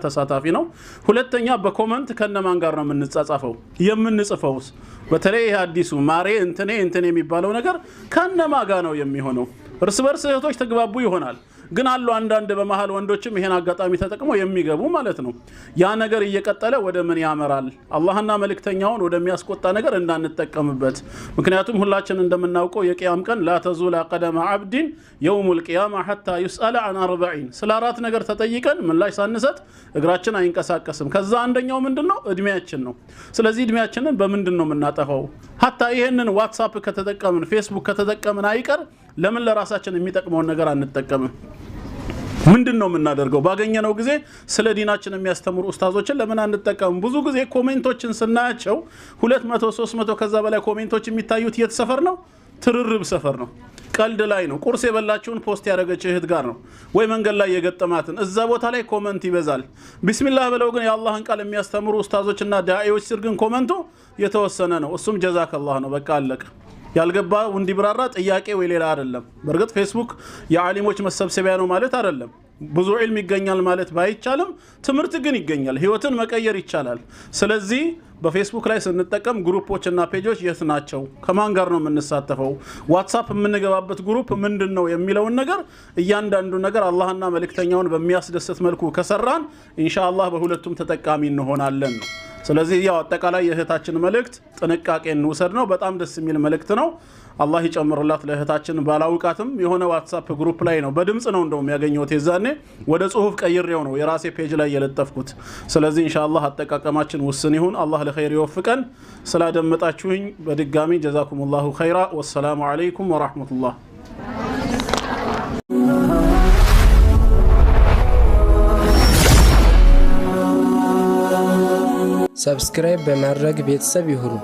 ተሳታፊ ነው ሁለተኛ በኮሜንት ከነማን ጋር ነው የምንጻጻፈው የምንጽፈውስ በተለይ አዲሱ ማሬ እንተኔ የሚባለው ነገር ከነማ ጋር ነው የሚሆነው እርስ በርስ እህቶች ተግባቡ ይሆናል ግን አሉ አንዳንድ በመሃል ወንዶችም ይሄን አጋጣሚ ተጠቅመው የሚገቡ ማለት ነው ያ ነገር እየቀጠለ ወደ ምን ያመራል አላህና መልእክተኛውን ወደሚያስቆጣ ነገር እንዳንጠቀምበት ምክንያቱም ሁላችን እንደምናውቀው የቂያም ቀን لا تزول قدم عبد يوم القيامه حتى يسأل عن 40 ስለ አራት ነገር ተጠይቀን ምላሽ ሳንሰጥ እግራችን አይንቀሳቀስም ከዛ አንደኛው ምንድነው እድሜያችን ነው ስለዚህ እድሜያችንን በምንድነው የምናጠፋው hatta ይሄንን ዋትስአፕ ከተጠቀምን ፌስቡክ ከተጠቀምን አይቀር ለምን ለራሳችን የሚጠቅመውን ነገር አንጠቀምም ምንድነው የምናደርገው ባገኘነው ጊዜ ስለ ዲናችን የሚያስተምሩ ኡስታዞችን ለምን አንጠቀምም ብዙ ጊዜ ኮሜንቶችን ስናያቸው 200 300 ከዛ በላይ ኮሜንቶች የሚታዩት የተሰፈር ነው ትርርብ ሰፈር ነው ቀልድ ላይ ነው ቁርስ የበላችሁን ፖስት ያደረገች እህት ጋር ነው ወይ መንገድ ላይ የገጠማትን እዛ ቦታ ላይ ኮሜንት ይበዛል ቢስሚላህ ብለው ግን የአላህን ቃል የሚያስተምሩ ኡስታዞችና ዳኢዎች ስር ግን ኮሜንቱ የተወሰነ ነው እሱም ጀዛከላህ ነው በቃ አለቀ ያልገባው እንዲብራራ ጥያቄ ወይ ሌላ አይደለም በርግጥ ፌስቡክ የዓሊሞች መሰብሰቢያ ነው ማለት አይደለም ብዙ ዒልም ይገኛል ማለት ባይቻልም ትምርት ግን ይገኛል ህይወትን መቀየር ይቻላል ስለዚህ በፌስቡክ ላይ ስንጠቀም ግሩፖችና ፔጆች የት ናቸው ከማን ጋር ነው የምንሳተፈው ዋትስአፕ የምንገባበት ግሩፕ ምንድነው የሚለው ነገር እያንዳንዱ ነገር አላህና መልእክተኛውን በሚያስደስት መልኩ ከሰራን ኢንሻአላህ በሁለቱም ተጠቃሚ እንሆናለን ነው ስለዚህ ያው አጠቃላይ የእህታችን መልእክት ጥንቃቄ እንውሰድ ነው በጣም ደስ የሚል መልእክት ነው አላህ ይጨምርላት ለእህታችን ባላውቃትም የሆነ ዋትስአፕ ግሩፕ ላይ ነው በድምጽ ነው እንደውም ያገኘሁት የዛኔ ወደ ጽሁፍ ቀይሬው ነው የራሴ ፔጅ ላይ የለጠፍኩት ስለዚህ ኢንሻአላህ አጠቃቀማችን ውስን ይሁን አላህ ለኸይር ይወፍቀን ስላደመጣችሁኝ በድጋሚ ጀዛኩሙላሁ ኸይራ ወሰላሙ አለይኩም ወራህመቱላህ ሰብስክራይብ በማድረግ ቤተሰብ ይሁኑ